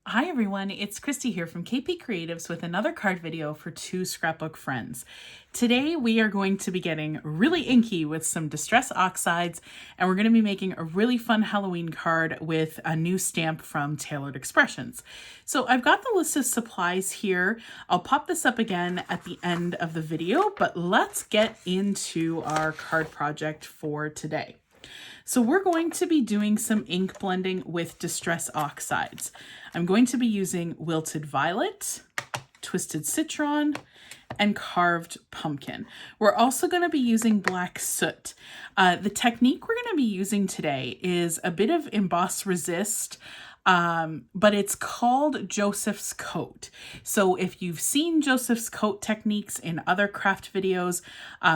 Hi everyone, it's Kristie here from KP Creatives with another card video for two scrapbook friends. Today we are going to be getting really inky with some Distress Oxides, and we're going to be making a really fun Halloween card with a new stamp from Tailored Expressions. So I've got the list of supplies here. I'll pop this up again at the end of the video, but let's get into our card project for today. So we're going to be doing some ink blending with Distress Oxides. I'm going to be using Wilted Violet, Twisted Citron, and Carved Pumpkin. We're also going to be using Black Soot. The technique we're going to be using today is a bit of Emboss Resist, but it's called Joseph's Coat. So if you've seen Joseph's Coat techniques in other craft videos,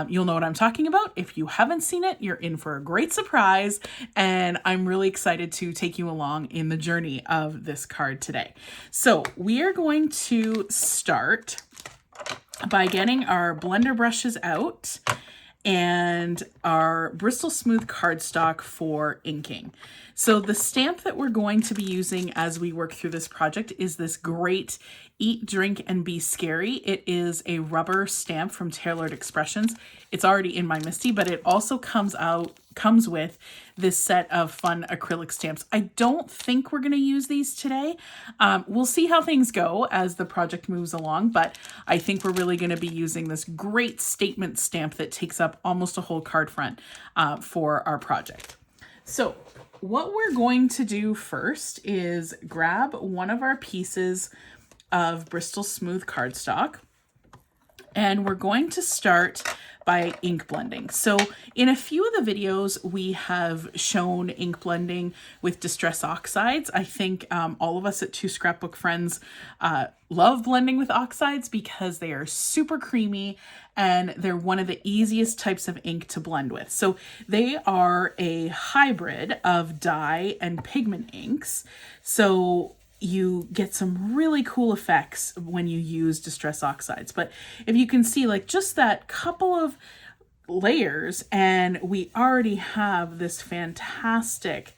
you'll know what I'm talking about. If you haven't seen it, you're in for a great surprise, and I'm really excited to take you along in the journey of this card today. So we are going to start by getting our blender brushes out and our Bristol Smooth cardstock for inking. So the stamp that we're going to be using as we work through this project is this great Eat, Drink, and Be Scary. It is a rubber stamp from Tailored Expressions. It's already in my Misty, but it also comes with this set of fun acrylic stamps. I don't think we're going to use these today. We'll see how things go as the project moves along, but I think we're really going to be using this great statement stamp that takes up almost a whole card front for our project. So what we're going to do first is grab one of our pieces of Bristol Smooth cardstock, and we're going to start by ink blending. So in a few of the videos, we have shown ink blending with Distress Oxides. I think all of us at Two Scrapbook Friends love blending with oxides because they are super creamy and they're one of the easiest types of ink to blend with. So they are a hybrid of dye and pigment inks. So you get some really cool effects when you use Distress Oxides. But if you can see, like, just that couple of layers and we already have this fantastic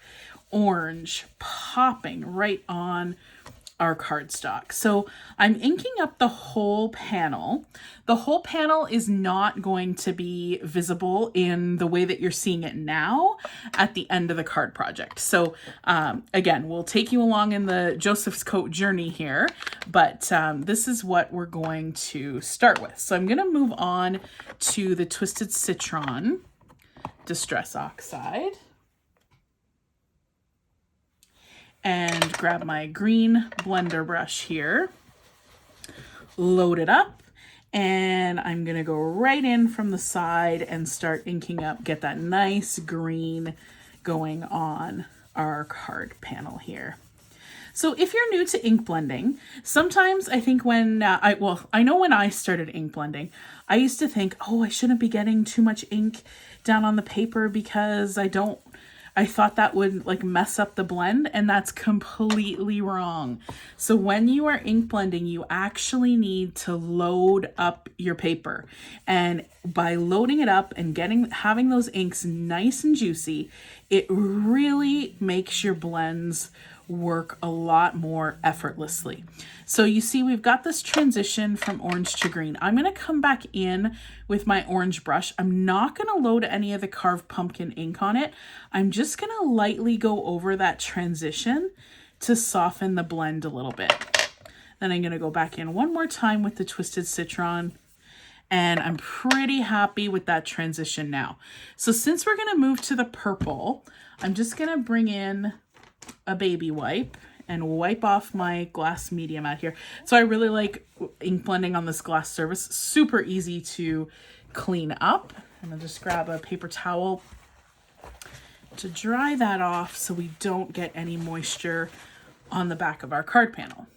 orange popping right on our cardstock. So I'm inking up the whole panel. The whole panel is not going to be visible in the way that you're seeing it now at the end of the card project. So again, we'll take you along in the Joseph's Coat journey here, but this is what we're going to start with. So I'm going to move on to the Twisted Citron Distress Oxide, and grab my green blender brush here, load it up, and I'm gonna go right in from the side and start inking up, get that nice green going on our card panel here. So if you're new to ink blending, sometimes I think when, I know when I started ink blending, I used to think, oh, I shouldn't be getting too much ink down on the paper because I thought that would like mess up the blend, and that's completely wrong. So when you are ink blending, you actually need to load up your paper. And by loading it up and having those inks nice and juicy, it really makes your blends work a lot more effortlessly. So you see we've got this transition from orange to green. I'm going to come back in with my orange brush. I'm not going to load any of the Carved Pumpkin ink on it. I'm just going to lightly go over that transition to soften the blend a little bit. Then I'm going to go back in one more time with the Twisted Citron, and I'm pretty happy with that transition now. So since we're going to move to the purple, I'm just going to bring in a baby wipe and wipe off my glass medium out here. So I really like ink blending on this glass surface. Super easy to clean up. I'm gonna just grab a paper towel to dry that off so we don't get any moisture on the back of our card panel.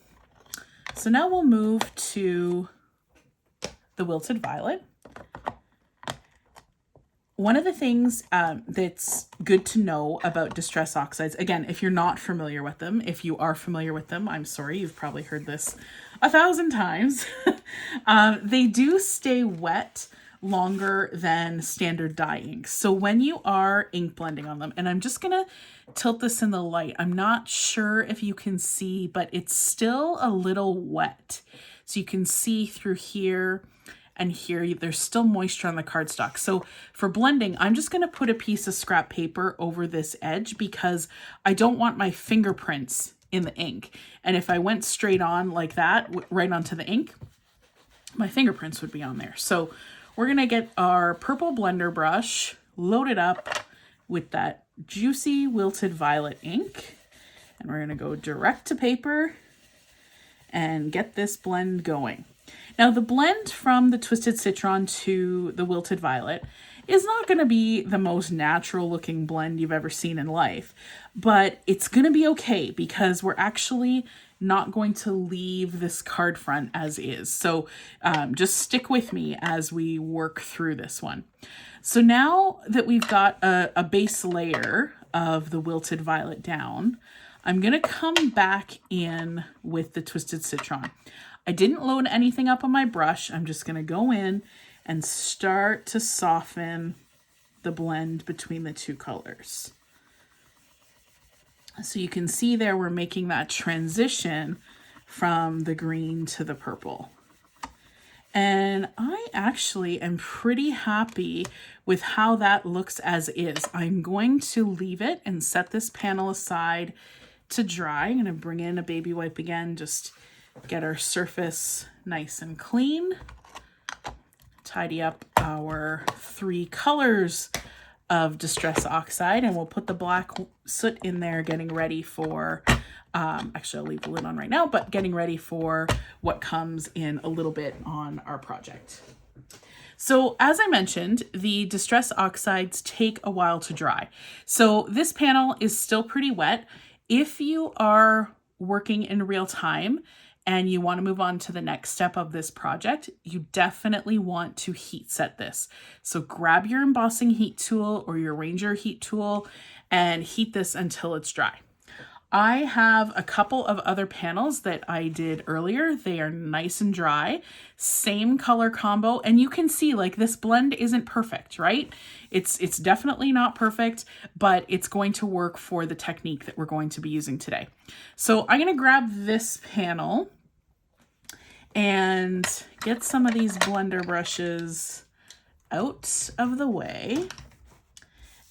So now we'll move to the Wilted Violet. One of the things that's good to know about Distress Oxides, again, if you're not familiar with them, if you are familiar with them, I'm sorry, you've probably heard this 1,000 times. They do stay wet longer than standard dye inks. So when you are ink blending on them, and I'm just gonna tilt this in the light, I'm not sure if you can see, but it's still a little wet. So you can see through here and here, there's still moisture on the cardstock. So for blending, I'm just gonna put a piece of scrap paper over this edge because I don't want my fingerprints in the ink. And if I went straight on like that, right onto the ink, my fingerprints would be on there. So we're gonna get our purple blender brush loaded up with that juicy wilted violet ink. And we're gonna go direct to paper and get this blend going. Now the blend from the Twisted Citron to the Wilted Violet is not going to be the most natural looking blend you've ever seen in life, but it's going to be okay because we're actually not going to leave this card front as is. So just stick with me as we work through this one. So now that we've got a base layer of the Wilted Violet down, I'm going to come back in with the Twisted Citron. I didn't load anything up on my brush. I'm just going to go in and start to soften the blend between the two colors. So you can see there we're making that transition from the green to the purple. And I actually am pretty happy with how that looks as is. I'm going to leave it and set this panel aside to dry. I'm going to bring in a baby wipe again, just get our surface nice and clean. Tidy up our 3 colors of Distress Oxide, and we'll put the black soot in there, getting ready for, actually I'll leave the lid on right now, but getting ready for what comes in a little bit on our project. So as I mentioned, the Distress Oxides take a while to dry. So this panel is still pretty wet. If you are working in real time and you want to move on to the next step of this project, you definitely want to heat set this. So grab your embossing heat tool or your Ranger heat tool and heat this until it's dry. I have a couple of other panels that I did earlier. They are nice and dry, same color combo, and you can see like this blend isn't perfect, right? It's definitely not perfect, but it's going to work for the technique that we're going to be using today. So I'm gonna grab this panel and get some of these blender brushes out of the way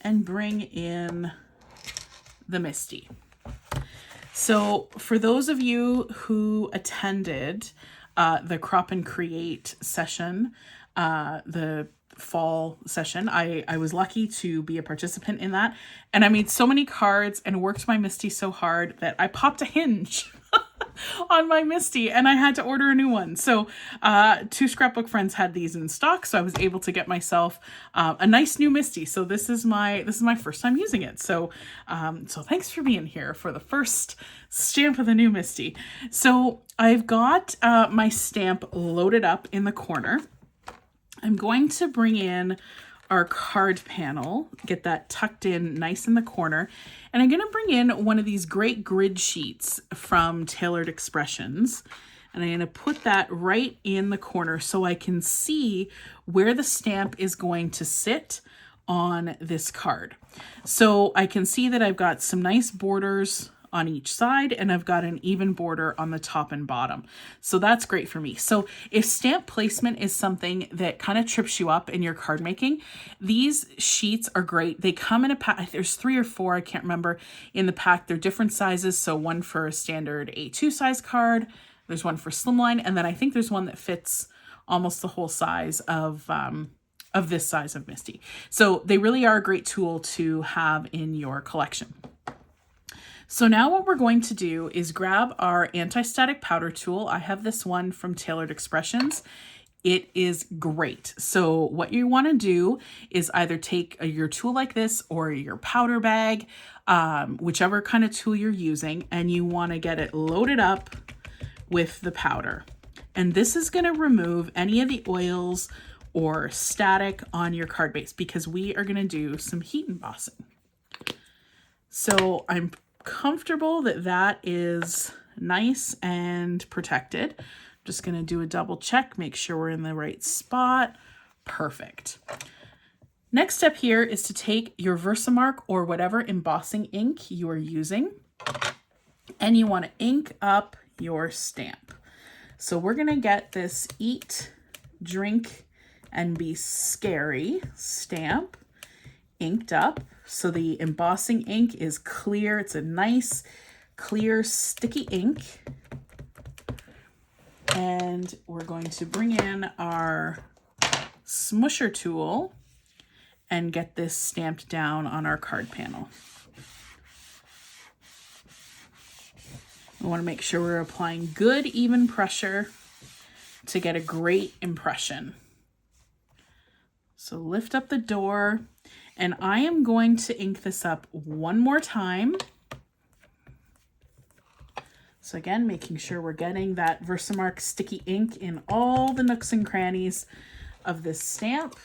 and bring in the Misty. So for those of you who attended the Crop and Create session, the fall session, I was lucky to be a participant in that. And I made so many cards and worked my Misty so hard that I popped a hinge on my Misty and I had to order a new one. So 2 scrapbook friends had these in stock, so I was able to get myself a nice new Misty. So this is my first time using it. So so thanks for being here for the first stamp of the new Misty. So I've got my stamp loaded up in the corner. I'm going to bring in our card panel, get that tucked in nice in the corner. And I'm going to bring in one of these great grid sheets from Tailored Expressions. And I'm going to put that right in the corner so I can see where the stamp is going to sit on this card. So I can see that I've got some nice borders on each side, and I've got an even border on the top and bottom. So that's great for me. So if stamp placement is something that kind of trips you up in your card making, these sheets are great. They come in a pack. There's 3 or 4, I can't remember, in the pack. They're different sizes. So one for a standard A2 size card, there's one for slimline, and then I think there's one that fits almost the whole size of this size of Misty. So they really are a great tool to have in your collection. So now what we're going to do is grab our anti-static powder tool. I have this one from Tailored Expressions. It is great. So what you want to do is either take your tool like this or your powder bag, whichever kind of tool you're using, and you want to get it loaded up with the powder. And this is going to remove any of the oils or static on your card base because we are going to do some heat embossing. So I'm comfortable that that is nice and protected. I'm just going to do a double check, make sure we're in the right spot. Perfect. Next step here is to take your Versamark or whatever embossing ink you are using, and you want to ink up your stamp. So we're going to get this Eat, Drink, and Be Scary stamp inked up. So the embossing ink is clear. It's a nice, clear, sticky ink. And we're going to bring in our smusher tool and get this stamped down on our card panel. We want to make sure we're applying good, even pressure to get a great impression. So lift up the door, and I am going to ink this up one more time. So again, making sure we're getting that Versamark sticky ink in all the nooks and crannies of this stamp.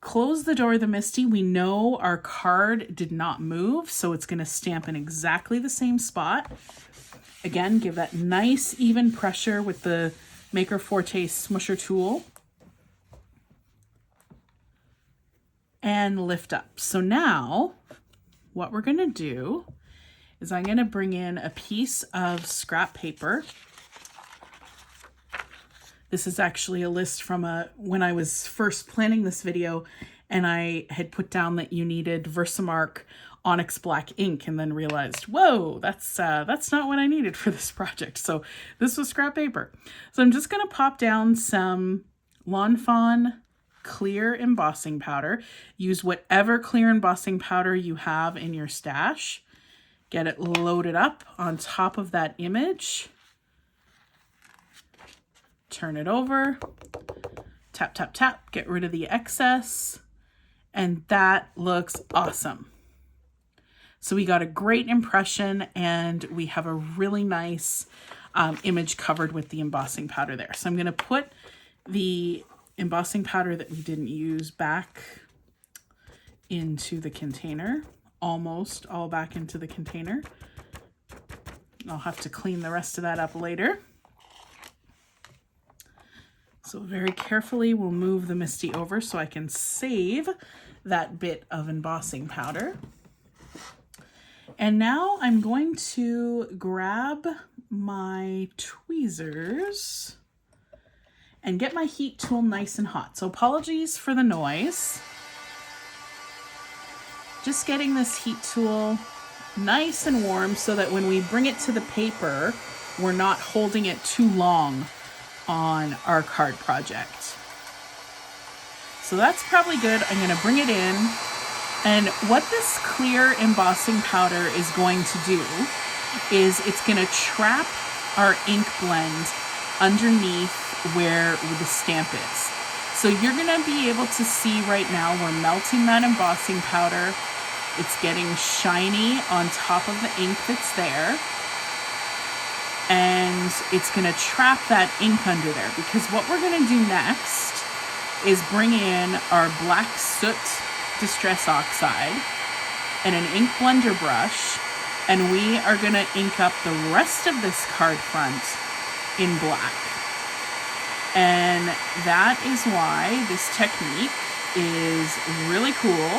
Close the door of the MISTI. We know our card did not move, so it's going to stamp in exactly the same spot. Again, give that nice even pressure with the Maker Forte smusher tool. And lift up. So now what we're going to do is I'm going to bring in a piece of scrap paper. This is actually a list from when I was first planning this video, and I had put down that you needed Versamark Onyx Black ink, and then realized, whoa, that's not what I needed for this project. So this was scrap paper. So I'm just going to pop down some Lawn Fawn clear embossing powder. Use whatever clear embossing powder you have in your stash. Get it loaded up on top of that image. Turn it over, tap, tap, tap, get rid of the excess, and that looks awesome. So we got a great impression, and we have a really nice image covered with the embossing powder there. So I'm going to put the embossing powder that we didn't use back into the container, almost all back into the container. I'll have to clean the rest of that up later. So very carefully we'll move the MISTI over so I can save that bit of embossing powder. And now I'm going to grab my tweezers and get my heat tool nice and hot. So apologies for the noise. Just getting this heat tool nice and warm so that when we bring it to the paper, we're not holding it too long on our card project. So that's probably good. I'm going to bring it in. And what this clear embossing powder is going to do is it's going to trap our ink blend underneath where the stamp is. So you're going to be able to see right now we're melting that embossing powder. It's getting shiny on top of the ink that's there. And it's going to trap that ink under there, because what we're going to do next is bring in our black soot distress oxide and an ink blender brush, and we are going to ink up the rest of this card front in black. And that is why this technique is really cool,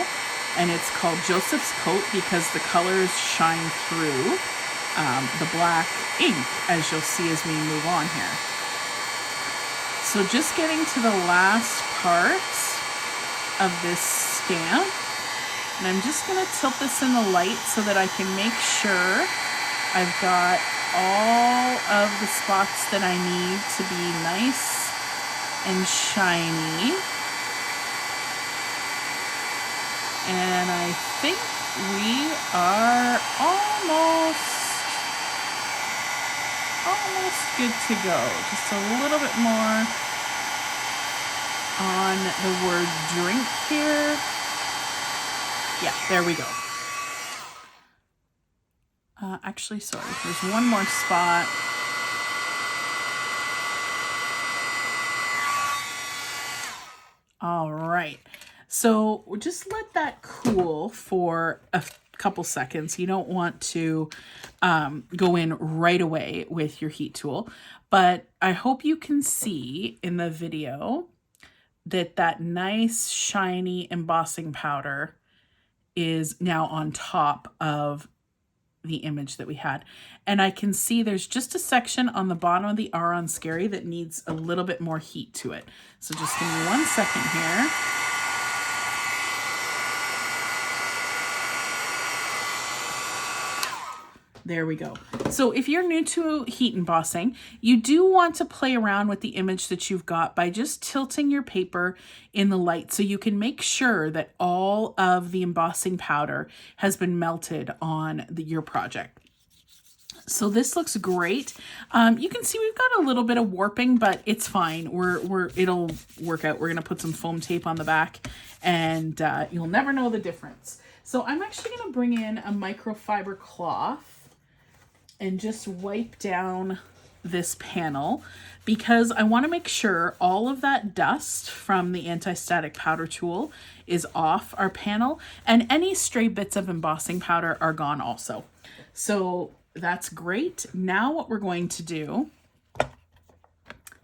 and it's called Joseph's Coat, because the colors shine through the black ink, as you'll see as we move on here. So just getting to the last part of this stamp, and I'm just going to tilt this in the light so that I can make sure I've got all of the spots that I need to be nice and shiny. And I think we are almost good to go. Just a little bit more on the word drink here. Yeah, there we go. Actually, sorry, there's one more spot. All right. So just let that cool for a couple seconds. You don't want to go in right away with your heat tool, but I hope you can see in the video that that nice shiny embossing powder is now on top of the image that we had. And I can see there's just a section on the bottom of the R on Scary that needs a little bit more heat to it. So just give me 1 second here. There we go. So if you're new to heat embossing, you do want to play around with the image that you've got by just tilting your paper in the light so you can make sure that all of the embossing powder has been melted on your project. So this looks great. You can see we've got a little bit of warping, but it's fine. It'll work out. We're gonna put some foam tape on the back and you'll never know the difference. So I'm actually gonna bring in a microfiber cloth and just wipe down this panel because I want to make sure all of that dust from the anti-static powder tool is off our panel and any stray bits of embossing powder are gone also. So that's great. Now what we're going to do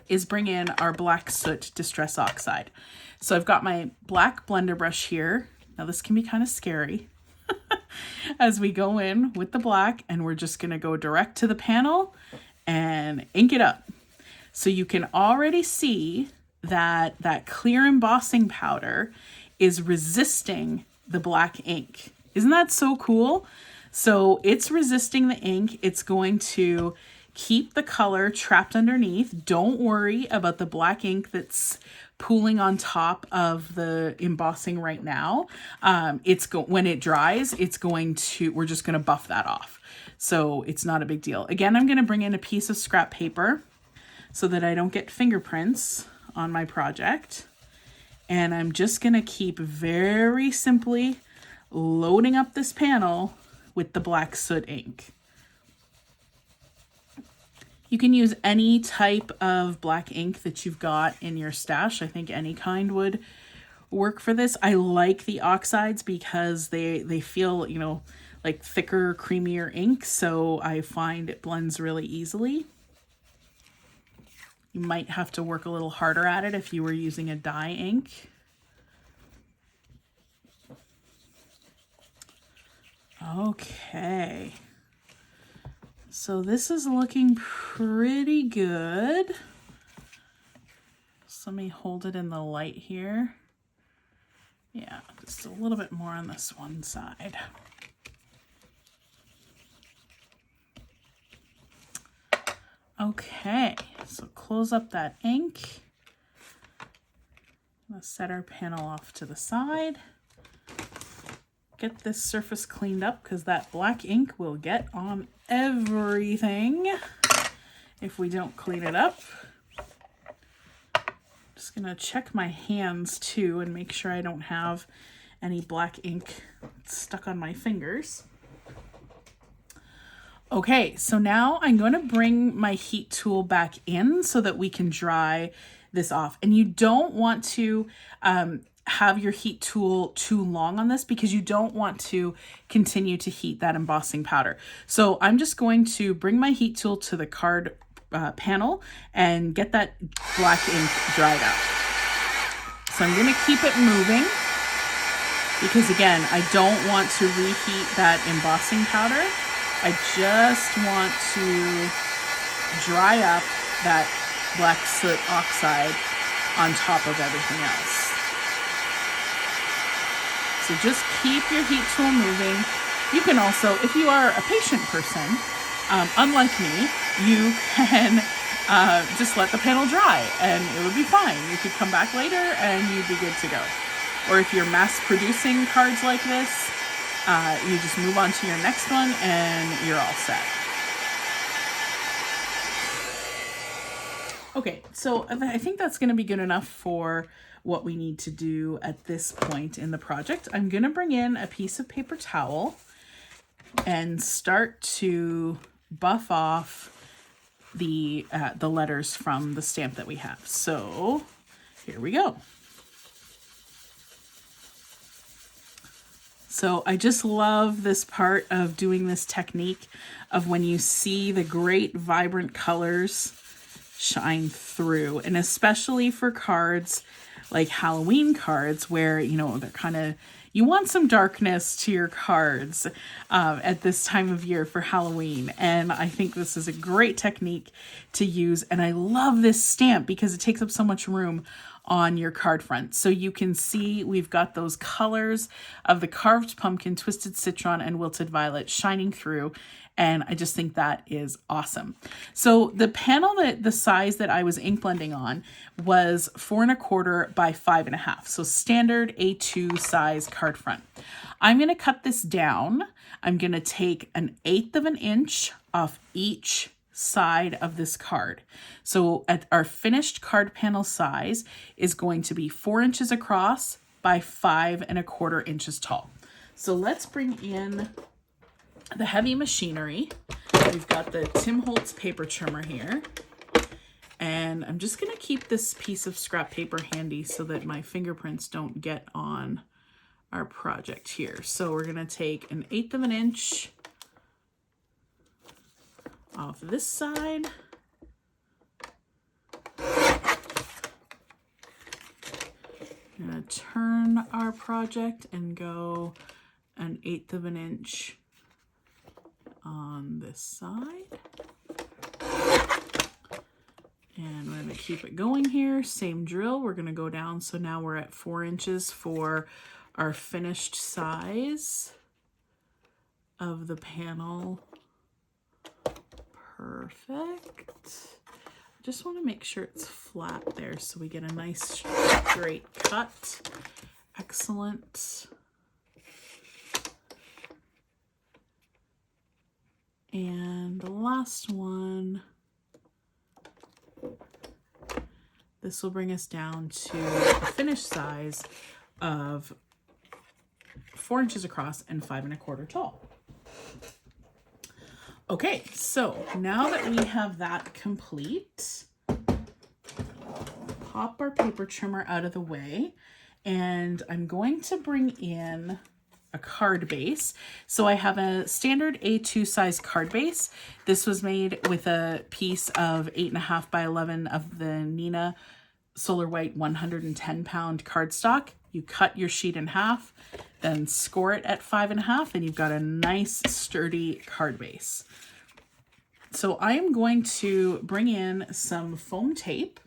is bring in our black soot distress oxide. So I've got my black blender brush here. Now this can be kind of scary. As we go in with the black, and we're just going to go direct to the panel and ink it up. So you can already see that that clear embossing powder is resisting the black ink. Isn't that so cool? So it's resisting the ink. It's going to keep the color trapped underneath. Don't worry about the black ink that's pooling on top of the embossing right now. When it dries, we're just going to buff that off. So it's not a big deal. Again, I'm going to bring in a piece of scrap paper so that I don't get fingerprints on my project. And I'm just going to keep very simply loading up this panel with the black soot ink. You can use any type of black ink that you've got in your stash. I think any kind would work for this. I like the oxides because they feel, like thicker, creamier ink. So I find it blends really easily. You might have to work a little harder at it if you were using a dye ink. Okay. So this is looking pretty good. So let me hold it in the light here. Yeah, just a little bit more on this one side. Okay, so close up that ink. Let's set our panel off to the side. Get this surface cleaned up because that black ink will get on everything if we don't clean it up. Just gonna check my hands too and make sure I don't have any black ink stuck on my fingers. Okay, so now I'm going to bring my heat tool back in so that we can dry this off. And you don't want to have your heat tool too long on this because you don't want to continue to heat that embossing powder. So I'm just going to bring my heat tool to the card panel and get that black ink dried out. So I'm going to keep it moving because again, I don't want to reheat that embossing powder. I just want to dry up that black soot oxide on top of everything else. So just keep your heat tool moving. You can also, if you are a patient person, unlike me, you can just let the panel dry and it would be fine. You could come back later and you'd be good to go. Or if you're mass producing cards like this, you just move on to your next one and you're all set. Okay, so I think that's going to be good enough for what we need to do at this point in the project. I'm going to bring in a piece of paper towel and start to buff off the letters from the stamp that we have. So here we go. So I just love this part of doing this technique of when you see the great vibrant colors shine through, and especially for cards like Halloween cards where, you know, they're kind of, you want some darkness to your cards at this time of year for Halloween. And I think this is a great technique to use. And I love this stamp because it takes up so much room on your card front. So you can see we've got those colors of the carved pumpkin, twisted citron, and wilted violet shining through. And I just think that is awesome. So the panel, that the size that I was ink blending on was 4 1/4 by 5 1/2. So standard A2 size card front. I'm going to cut this down. I'm going to take 1/8 of an inch off each side of this card. So at our finished card panel size is going to be 4 inches across by 5 1/4 inches tall. So let's bring in the heavy machinery. We've got the Tim Holtz paper trimmer here. And I'm just going to keep this piece of scrap paper handy so that my fingerprints don't get on our project here. So we're going to take 1/8 of an inch off this side. I'm going to turn our project and go 1/8 of an inch on this side. And we're going to keep it going here. Same drill. We're going to go down. So now we're at 4 inches for our finished size of the panel. Perfect. Just want to make sure it's flat there so we get a nice straight cut. Excellent. And the last one, this will bring us down to a finished size of 4 inches across and 5 1/4 tall. Okay, so now that we have that complete, pop our paper trimmer out of the way, and I'm going to bring in a card base. So I have a standard A2 size card base. This was made with a piece of 8 1/2 by 11 of the Nina Solar White 110 pound cardstock. You cut your sheet in half, then score it at 5 1/2, and you've got a nice sturdy card base. So I am going to bring in some foam tape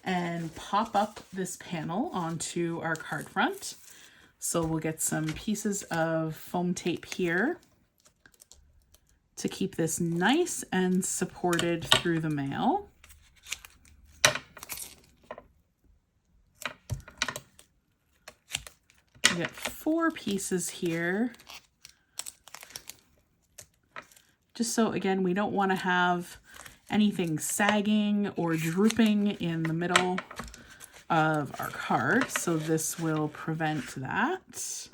and pop up this panel onto our card front. So we'll get some pieces of foam tape here to keep this nice and supported through the mail. We get 4 pieces here. Just so, again, we don't want to have anything sagging or drooping in the middle of our card, so this will prevent that.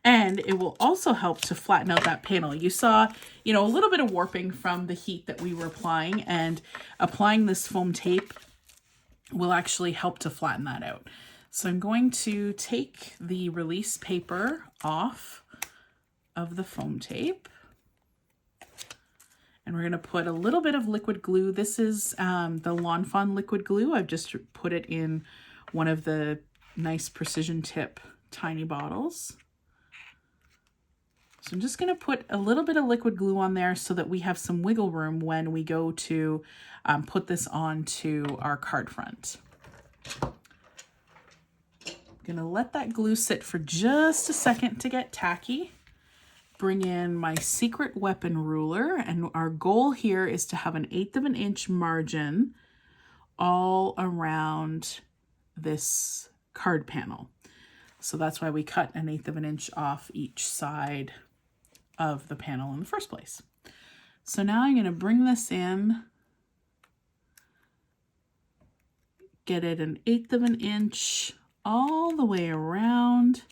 And it will also help to flatten out that panel. You saw, you know, a little bit of warping from the heat that we were applying, and applying this foam tape will actually help to flatten that out. So I'm going to take the release paper off of the foam tape. And we're going to put a little bit of liquid glue. This is the Lawn Fawn liquid glue. I've just put it in one of the nice precision tip tiny bottles. So I'm just going to put a little bit of liquid glue on there so that we have some wiggle room when we go to put this onto our card front. I'm going to let that glue sit for just a second to get tacky. Bring in my secret weapon ruler, and our goal here is to have 1/8 of an inch margin all around this card panel. So that's why we cut 1/8 of an inch off each side of the panel in the first place. So now I'm going to bring this in, get it 1/8 of an inch all the way around.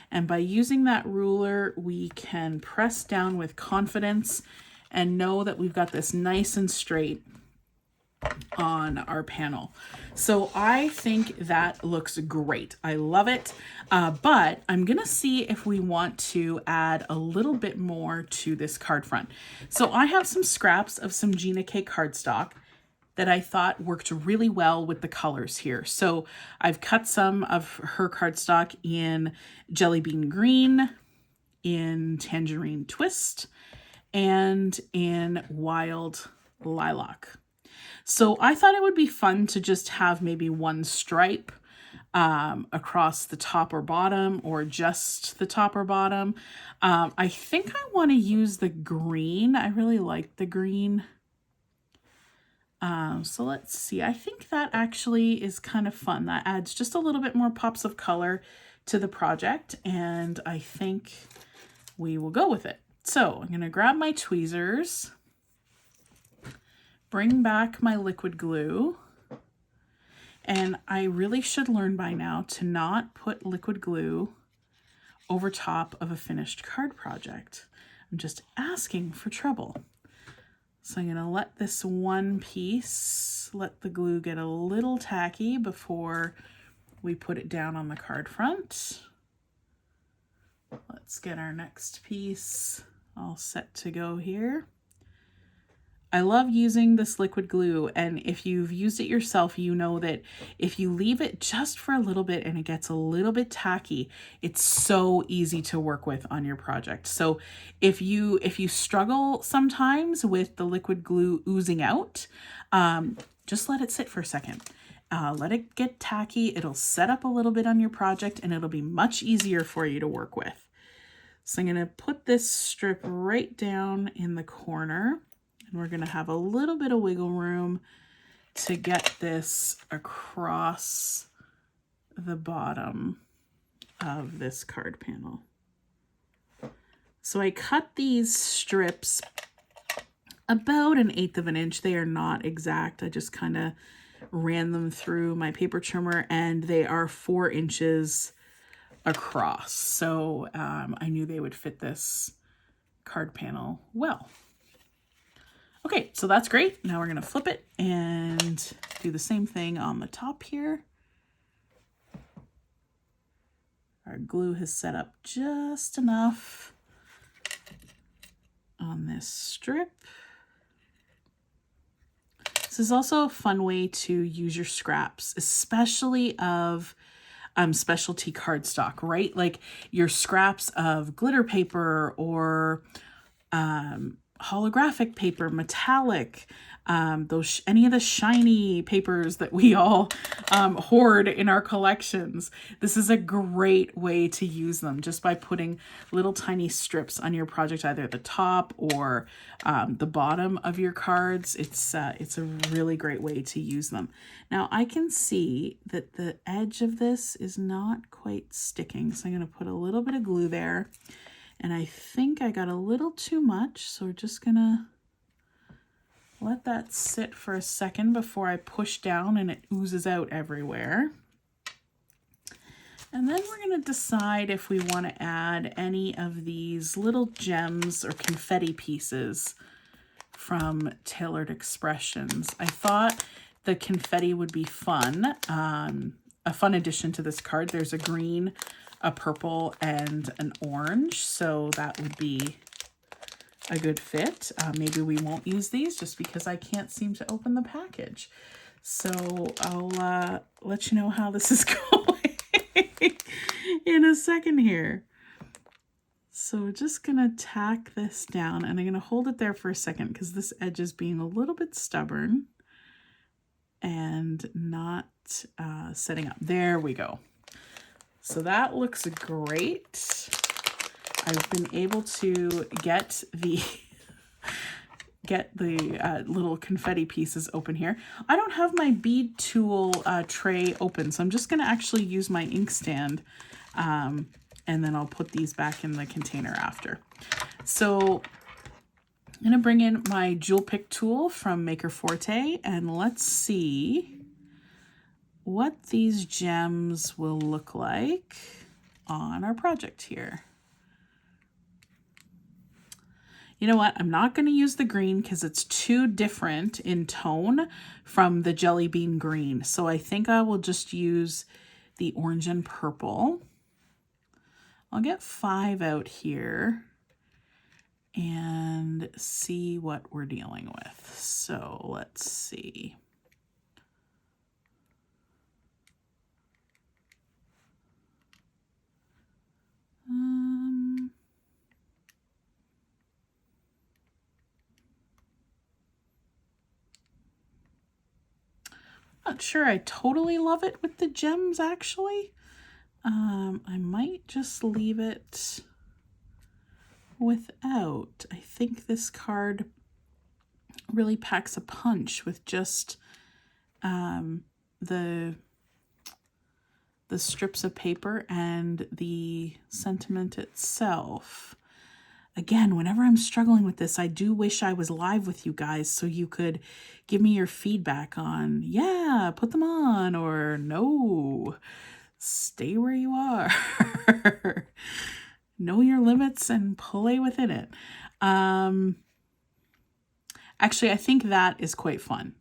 And by using that ruler, we can press down with confidence and know that we've got this nice and straight on our panel. So I think that looks great. I love it. But I'm going to see if we want to add a little bit more to this card front. So I have some scraps of some Gina K cardstock. that I thought worked really well with the colors here. So I've cut some of her cardstock in Jelly Bean Green, in Tangerine Twist, and in Wild Lilac. So I thought it would be fun to just have maybe one stripe across the top or bottom, or just the top or bottom. I think I want to use the green. I really like the green. So let's see. I think that actually is kind of fun. That adds just a little bit more pops of color to the project, and I think we will go with it. So I'm going to grab my tweezers, bring back my liquid glue, and I really should learn by now to not put liquid glue over top of a finished card project. I'm just asking for trouble. So I'm going to let this one piece, let the glue get a little tacky before we put it down on the card front. Let's get our next piece all set to go here. I love using this liquid glue, and if you've used it yourself, you know that if you leave it just for a little bit and it gets a little bit tacky, it's so easy to work with on your project. So if you struggle sometimes with the liquid glue oozing out, just let it sit for a second. Let it get tacky. It'll set up a little bit on your project, and it'll be much easier for you to work with. So I'm going to put this strip right down in the corner. And we're going to have a little bit of wiggle room to get this across the bottom of this card panel. So I cut these strips about 1/8 of an inch. They are not exact. I just kind of ran them through my paper trimmer, and they are 4 inches across. So I knew they would fit this card panel well. Okay, so that's great. Now we're going to flip it and do the same thing on the top here. Our glue has set up just enough on this strip. This is also a fun way to use your scraps, especially of specialty cardstock, right? Like your scraps of glitter paper or holographic paper, metallic, any of the shiny papers that we all hoard in our collections. This is a great way to use them, just by putting little tiny strips on your project, either at the top or the bottom of your cards. It's a really great way to use them. Now I can see that the edge of this is not quite sticking, so I'm going to put a little bit of glue there. And I think I got a little too much, so we're just gonna let that sit for a second before I push down and it oozes out everywhere. And then we're gonna decide if we want to add any of these little gems or confetti pieces from Tailored Expressions. I thought the confetti would be fun, a fun addition to this card. There's a green, a purple, and an orange, so that would be a good fit. Maybe we won't use these just because I can't seem to open the package. So I'll let you know how this is going in a second here. So we're just gonna tack this down, and I'm gonna hold it there for a second because this edge is being a little bit stubborn and not setting up. There we go. So that looks great. I've been able to get the little confetti pieces open here. I don't have my bead tool tray open, so I'm just going to actually use my inkstand, and then I'll put these back in the container after. So I'm going to bring in my jewel pick tool from Maker Forte, and let's see what these gems will look like on our project here. You know what? I'm not going to use the green because it's too different in tone from the Jelly Bean Green. So I think I will just use the orange and purple. I'll get 5 out here and see what we're dealing with. So let's see. Not sure I totally love it with the gems, actually. I might just leave it without. I think this card really packs a punch with just the strips of paper and the sentiment itself. Again, whenever I'm struggling with this, I do wish I was live with you guys so you could give me your feedback on, yeah, put them on, or no, stay where you are. Know your limits and play within it. Actually, I think that is quite fun,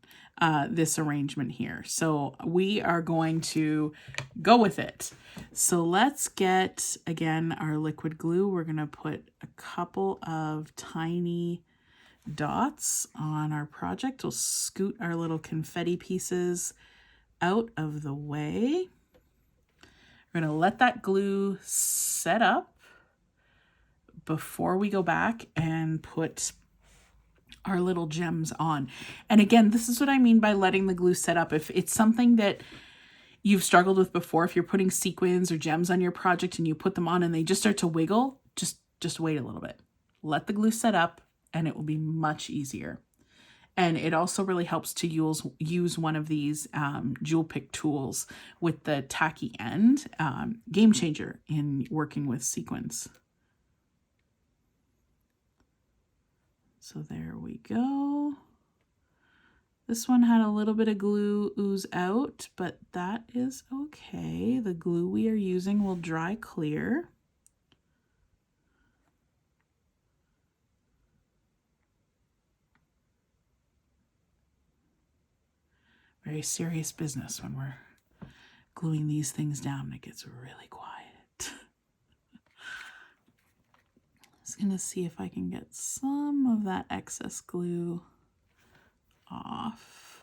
this arrangement here. So we are going to go with it. So let's get, again, our liquid glue. We're going to put a couple of tiny dots on our project. We'll scoot our little confetti pieces out of the way. We're going to let that glue set up before we go back and put our little gems on. And again, this is what I mean by letting the glue set up. If it's something that you've struggled with before, if you're putting sequins or gems on your project and you put them on and they just start to wiggle, just wait a little bit. Let the glue set up and it will be much easier. And it also really helps to use one of these jewel pick tools with the tacky end. Game changer in working with sequins. So there we go. This one had a little bit of glue ooze out, but that is okay. The glue we are using will dry clear. Very serious business when we're gluing these things down. It gets really quiet. Just gonna see if I can get some of that excess glue off.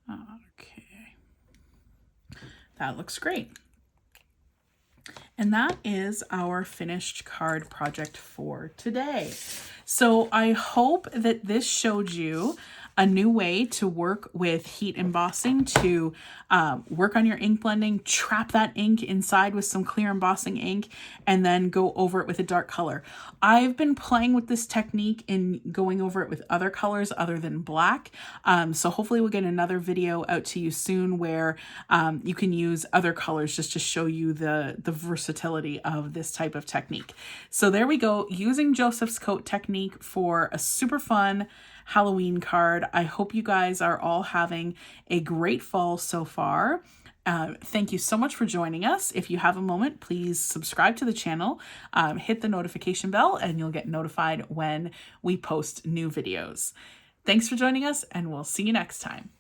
Okay, that looks great. And that is our finished card project for today. So I hope that this showed you a new way to work with heat embossing, to work on your ink blending, trap that ink inside with some clear embossing ink, and then go over it with a dark color. I've been playing with this technique in going over it with other colors other than black. So hopefully we'll get another video out to you soon where you can use other colors just to show you the versatility of this type of technique. So there we go, using Joseph's Coat technique for a super fun Halloween card. I hope you guys are all having a great fall so far. Thank you so much for joining us. If you have a moment, please subscribe to the channel, hit the notification bell, and you'll get notified when we post new videos. Thanks for joining us, and we'll see you next time.